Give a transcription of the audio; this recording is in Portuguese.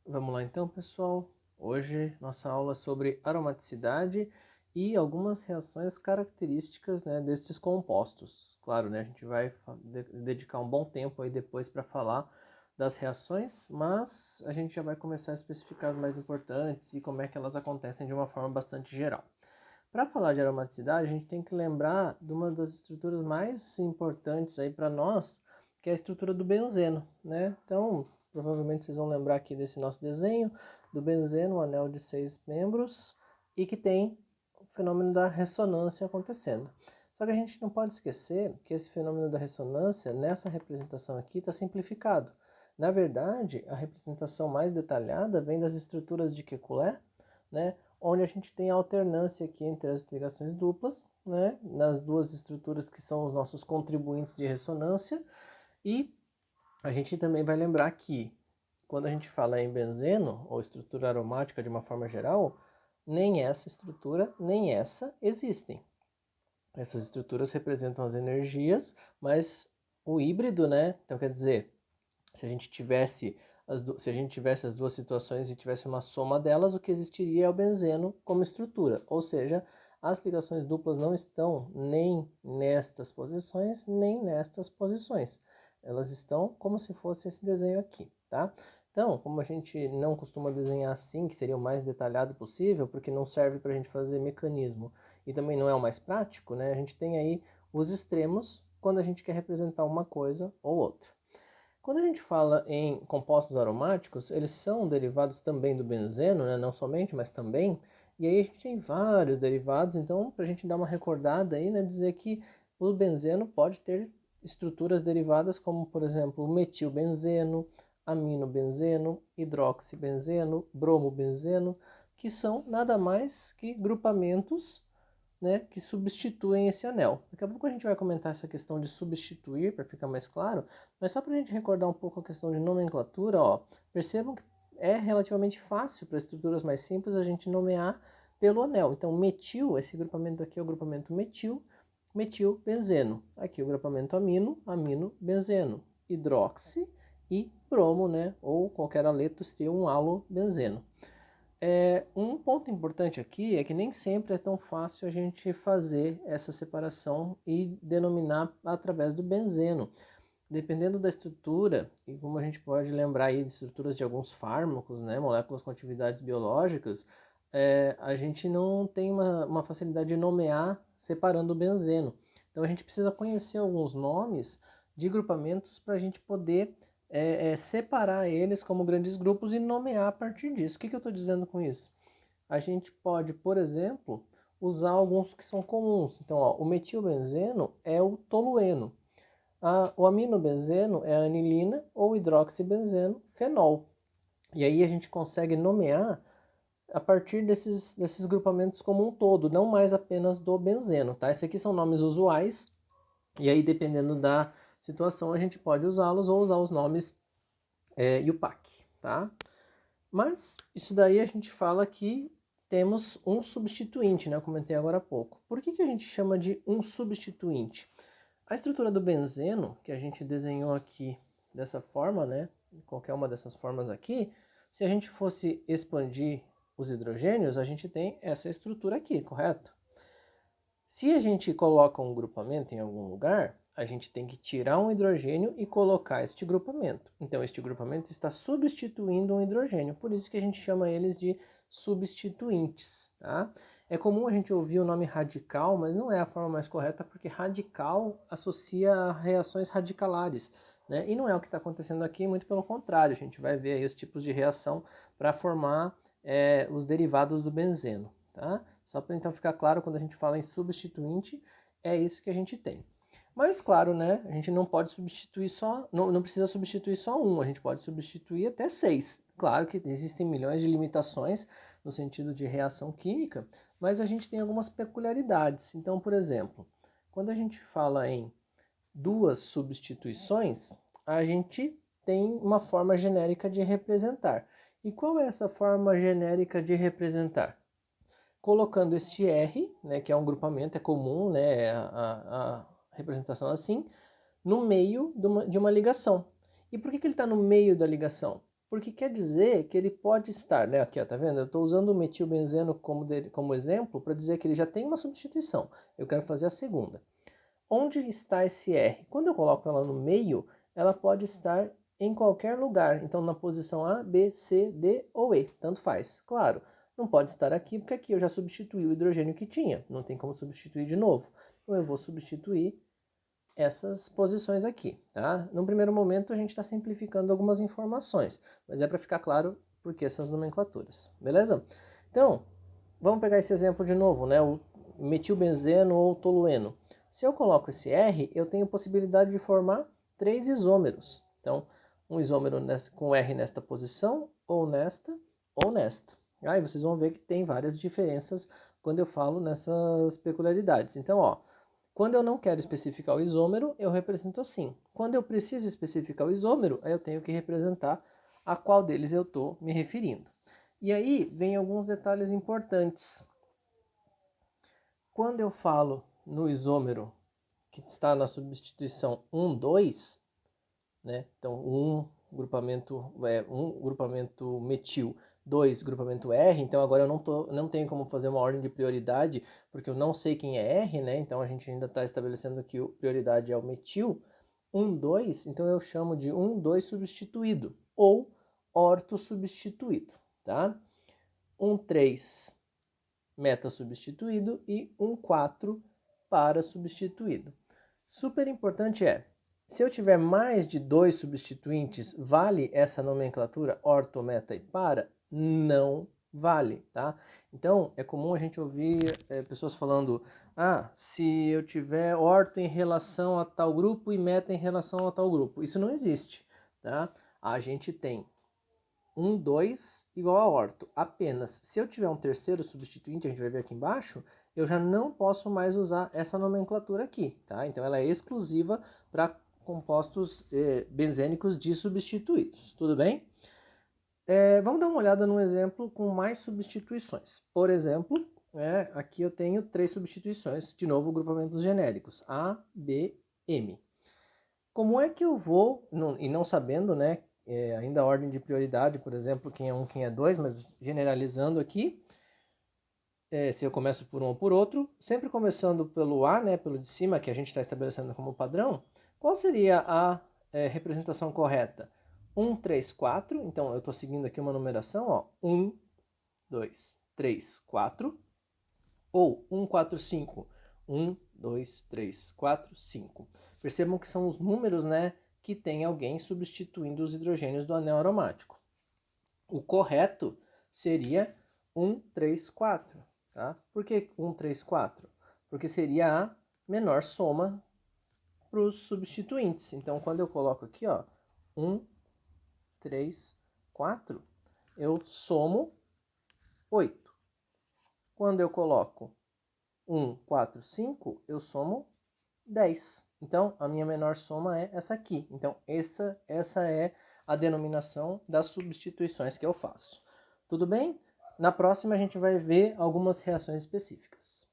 Vamos lá então, pessoal. Hoje nossa aula é sobre aromaticidade e algumas reações características, né, desses compostos. Claro, né, a gente vai dedicar um bom tempo aí depois para falar das reações, mas a gente já vai começar a especificar as mais importantes e como é que elas acontecem de uma forma bastante geral. Para falar de aromaticidade, a gente tem que lembrar de uma das estruturas mais importantes aí para nós, que é a estrutura do benzeno, né? Então, provavelmente vocês vão lembrar aqui desse nosso desenho do benzeno, um anel de 6 membros, e que tem o fenômeno da ressonância acontecendo. Só que a gente não pode esquecer que esse fenômeno da ressonância, nessa representação aqui, está simplificado. Na verdade, a representação mais detalhada vem das estruturas de Kekulé, né? Onde a gente tem a alternância aqui entre as ligações duplas, né? Nas duas estruturas que são os nossos contribuintes de ressonância, e a gente também vai lembrar que quando a gente fala em benzeno, ou estrutura aromática de uma forma geral, nem essa estrutura, nem essa existem. Essas estruturas representam as energias, mas o híbrido, né? Então quer dizer, se a gente tivesse as duas situações e tivesse uma soma delas, o que existiria é o benzeno como estrutura, ou seja, as ligações duplas não estão nem nestas posições, nem nestas posições. Elas estão como se fosse esse desenho aqui, tá? Então, como a gente não costuma desenhar assim, que seria o mais detalhado possível, porque não serve para a gente fazer mecanismo e também não é o mais prático, né? A gente tem aí os extremos quando a gente quer representar uma coisa ou outra. Quando a gente fala em compostos aromáticos, eles são derivados também do benzeno, né? Não somente, mas também. E aí a gente tem vários derivados, então para a gente dar uma recordada aí, né, dizer que o benzeno pode ter estruturas derivadas como, por exemplo, o metilbenzeno, aminobenzeno, hidroxibenzeno, bromobenzeno, que são nada mais que grupamentos, né, que substituem esse anel. Daqui a pouco a gente vai comentar essa questão de substituir, para ficar mais claro, mas só para a gente recordar um pouco a questão de nomenclatura, ó, percebam que é relativamente fácil para estruturas mais simples a gente nomear pelo anel. Então, metil, esse grupamento aqui é o grupamento metil, metilbenzeno. Aqui o grupamento amino, aminobenzeno. Hidroxi e bromo, né, ou qualquer aleto seria um halobenzeno. Um ponto importante aqui é que nem sempre é tão fácil a gente fazer essa separação e denominar através do benzeno. Dependendo da estrutura, e como a gente pode lembrar aí de estruturas de alguns fármacos, né, moléculas com atividades biológicas, a gente não tem uma facilidade de nomear separando o benzeno. Então a gente precisa conhecer alguns nomes de grupamentos para a gente poder separar eles como grandes grupos e nomear a partir disso. O que eu estou dizendo com isso? A gente pode, por exemplo, usar alguns que são comuns. Então, ó, o metilbenzeno é o tolueno. O aminobenzeno é a anilina ou hidroxibenzeno, fenol. E aí a gente consegue nomear a partir desses grupamentos como um todo, não mais apenas do benzeno, tá? Esses aqui são nomes usuais, e aí dependendo da situação a gente pode usá-los ou usar os nomes IUPAC, tá? Mas isso daí a gente fala que temos um substituinte, né? Eu comentei agora há pouco. Por que a gente chama de um substituinte? A estrutura do benzeno, que a gente desenhou aqui dessa forma, né? Qualquer uma dessas formas aqui, se a gente fosse expandir os hidrogênios, a gente tem essa estrutura aqui, correto? Se a gente coloca um grupamento em algum lugar, a gente tem que tirar um hidrogênio e colocar este grupamento. Então, este grupamento está substituindo um hidrogênio, por isso que a gente chama eles de substituintes, tá? É comum a gente ouvir o nome radical, mas não é a forma mais correta, porque radical associa a reações radicalares, né? E não é o que está acontecendo aqui, muito pelo contrário, a gente vai ver aí os tipos de reação para formar os derivados do benzeno, tá? Só para então ficar claro, quando a gente fala em substituinte, é isso que a gente tem. Mas claro, né, a gente não pode substituir só, não precisa substituir só um, a gente pode substituir até 6. Claro que existem milhões de limitações no sentido de reação química, mas a gente tem algumas peculiaridades. Então, por exemplo, quando a gente fala em duas substituições, a gente tem uma forma genérica de representar. E qual é essa forma genérica de representar? Colocando este R, né, que é um grupamento, é comum, né, a representação assim, no meio de uma ligação. E por que ele está no meio da ligação? porque quer dizer que ele pode estar, né? Aqui, ó, tá vendo? Eu estou usando o metilbenzeno como exemplo para dizer que ele já tem uma substituição. Eu quero fazer a segunda. Onde está esse R? Quando eu coloco ela no meio, ela pode estar em qualquer lugar. Então, na posição A, B, C, D ou E, tanto faz. Claro, não pode estar aqui, porque aqui eu já substituí o hidrogênio que tinha. Não tem como substituir de novo. Então, eu vou substituir essas posições aqui, tá? Num primeiro momento, a gente está simplificando algumas informações, mas é para ficar claro por que essas nomenclaturas, beleza? Então, vamos pegar esse exemplo de novo, né? O metilbenzeno ou tolueno. Se eu coloco esse R, eu tenho possibilidade de formar 3 isômeros. Então, um isômero com R nesta posição, ou nesta, ou nesta. Aí vocês vão ver que tem várias diferenças quando eu falo nessas peculiaridades. Então, ó, quando eu não quero especificar o isômero, eu represento assim. Quando eu preciso especificar o isômero, aí eu tenho que representar a qual deles eu estou me referindo. E aí vem alguns detalhes importantes. Quando eu falo no isômero que está na substituição 1, 2, né? Então, um grupamento metil, 2 grupamento R, então agora eu não tenho como fazer uma ordem de prioridade, porque eu não sei quem é R, né? Então a gente ainda está estabelecendo que a prioridade é o metil. 1, 2, então eu chamo de 1, 2 substituído, ou orto substituído, tá? 1, 3 meta substituído e 1, 4 para substituído. Super importante se eu tiver mais de 2 substituintes, vale essa nomenclatura orto, meta e para? Não vale, tá? Então, é comum a gente ouvir pessoas falando, se eu tiver orto em relação a tal grupo e meta em relação a tal grupo. Isso não existe, tá? A gente tem 1, 2 igual a orto. Apenas se eu tiver um terceiro substituinte, a gente vai ver aqui embaixo, eu já não posso mais usar essa nomenclatura aqui, tá? Então ela é exclusiva para compostos benzênicos dissubstituídos, tudo bem? Vamos dar uma olhada num exemplo com mais substituições. Por exemplo, aqui eu tenho 3 substituições, de novo grupamentos genéricos, A, B, M. Como é que eu vou, e não sabendo, né, ainda a ordem de prioridade, por exemplo, quem é 1, quem é 2, mas generalizando aqui, se eu começo por um ou por outro, sempre começando pelo A, né, pelo de cima, que a gente está estabelecendo como padrão, qual seria a representação correta? 1, 3, 4, então eu estou seguindo aqui uma numeração, ó, 1, 2, 3, 4, ou 1, 4, 5, 1, 2, 3, 4, 5. Percebam que são os números, né, que tem alguém substituindo os hidrogênios do anel aromático. O correto seria 1, 3, 4. Tá? Por que 1, 3, 4? Porque seria a menor soma para os substituintes. Então, quando eu coloco aqui, ó, 1, 3, 4, eu somo 8. Quando eu coloco 1, 4, 5, eu somo 10. Então, a minha menor soma é essa aqui. Então, essa é a denominação das substituições que eu faço. Tudo bem? Na próxima, a gente vai ver algumas reações específicas.